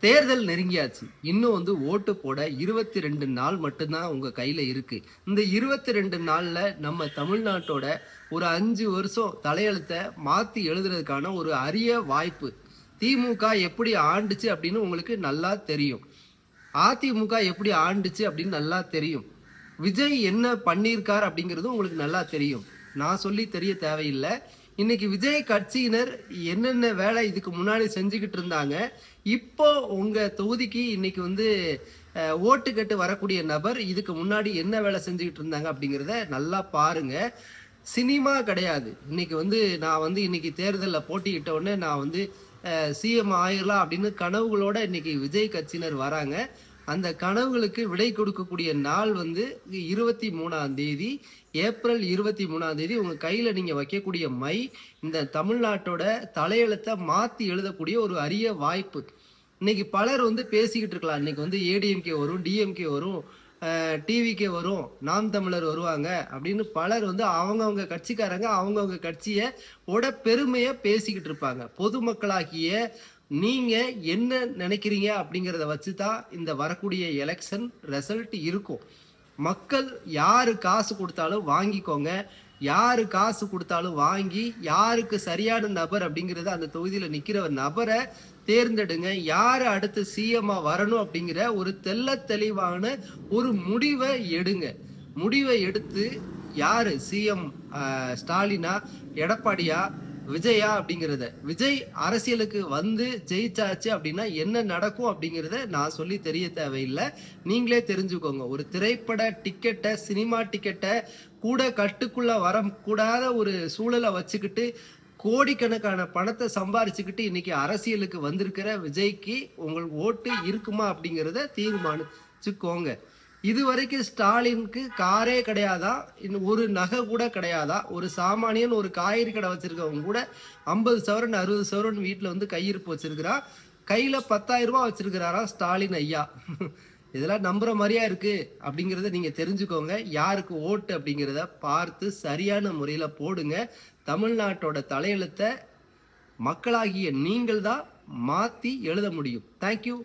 தேர்தல் நெருங்கியாச்சு. இன்னும் ஓட்டு போட 22 நாள் மட்டும்தான் உங்க கையில இருக்கு. இந்த 22 நாள்ல நம்ம தமிழ்நாட்டோட ஒரு 5 வருஷம் தலையெழுத்த மாத்தி எழுதுறதுக்கான ஒரு அரிய வாய்ப்பு. திமுக எப்படி ஆண்டுச்சு அப்படின்னு உங்களுக்கு நல்லா தெரியும். அதிமுக எப்படி ஆண்டுச்சு அப்படின்னு நல்லா தெரியும். விஜய் என்ன பண்ணியிருக்கார் அப்படிங்கிறது உங்களுக்கு நல்லா தெரியும். நான் சொல்லி தெரிய தேவையில்லை. இன்னைக்கு விஜய் கட்சியினர் என்னென்ன வேலை இதுக்கு முன்னாடி செஞ்சுக்கிட்டு இருந்தாங்க, இப்போ உங்க தொகுதிக்கு இன்னைக்கு ஓட்டு கேட்டு வரக்கூடிய நபர் இதுக்கு முன்னாடி என்ன வேலை செஞ்சுக்கிட்டு இருந்தாங்க அப்படிங்கிறத நல்லா பாருங்க. சினிமா கிடையாது. இன்னைக்கு நான் இன்னைக்கு தேர்தலில் போட்டியிட்ட உடனே நான் சிஎம் ஆயிரலாம் அப்படின்னு கனவுகளோட இன்னைக்கு விஜய் கட்சியினர் வராங்க. அந்த கனவுகளுக்கு விடை கொடுக்கக்கூடிய நாள் 23ஆம் தேதி, ஏப்ரல் 23ஆம் தேதி உங்க கையில நீங்க வைக்கக்கூடிய மை இந்த தமிழ்நாட்டோட தலையெழுத்தை மாத்தி எழுதக்கூடிய ஒரு அரிய வாய்ப்பு. இன்னைக்கு பலர் பேசிக்கிட்டு இருக்கலாம். இன்னைக்கு ஏடிஎம்கே வரும், டிஎம்கே வரும், டிவிக்கே வரும், நாம் தமிழர் வருவாங்க அப்படின்னு பலர் அவங்கவுங்க கட்சிக்காரங்க அவங்கவுங்க கட்சியை பெருமையை பேசிக்கிட்டு இருப்பாங்க. பொதுமக்களாகிய நீங்க என்ன நினைக்கிறீங்க அப்படிங்கிறத வச்சுதான் இந்த வரக்கூடிய எலெக்ஷன் ரிசல்ட் இருக்கும். மக்கள் யாரு காசு கொடுத்தாலும் வாங்கிக்கோங்க. யாரு காசு கொடுத்தாலும் வாங்கி யாருக்கு சரியான நபர் அப்படிங்கிறத அந்த தொகுதியில நிக்கிற நபரை தேர்ந்தெடுங்க. யாரு அடுத்து சிஎம்மா வரணும் அப்படிங்கிற ஒரு தெள்ள தெளிவான ஒரு முடிவை எடுங்க. முடிவை எடுத்து யாரு சிஎம், ஸ்டாலினா, எடப்பாடியா, விஜயா அப்படிங்கிறத, விஜய் அரசியலுக்கு ஜெயிச்சாச்சு அப்படின்னா என்ன நடக்கும் அப்படிங்கிறத நான் சொல்லி தெரிய தேவையில்லை. நீங்களே தெரிஞ்சுக்கோங்க. ஒரு திரைப்பட டிக்கெட்டை, சினிமா டிக்கெட்டை கூட கட்டுக்குள்ள வரக்கூடாத ஒரு சூழலை வச்சுக்கிட்டு கோடிக்கணக்கான பணத்தை சம்பாரிச்சுக்கிட்டு இன்னைக்கு அரசியலுக்கு வந்திருக்கிற விஜய்க்கு உங்கள் ஓட்டு இருக்குமா அப்படிங்கிறத தீர்மானிச்சுக்கோங்க. இதுவரைக்கும் ஸ்டாலினுக்கு காரே கிடையாதா, இன்னும் ஒரு நகை கூட கிடையாதா? ஒரு சாமானியன் ஒரு காய்கறி கடை வச்சிருக்கவங்க கூட 50 சவரன் 60 சவரன் வீட்டில் கையிருப்பு வச்சிருக்கிறா. கையில 10,000 ரூபாய் வச்சிருக்கிறாரா ஸ்டாலின் ஐயா. இதெல்லாம் நம்புற மாதிரியா இருக்கு அப்படிங்கிறத நீங்க தெரிஞ்சுக்கோங்க. யாருக்கு ஓட்டு அப்படிங்கிறத பார்த்து சரியான முறையில போடுங்க. தமிழ்நாட்டோட தலையெழுத்தை மக்களாகிய நீங்கள் தான் மாத்தி எழுத முடியும். தேங்க்யூ.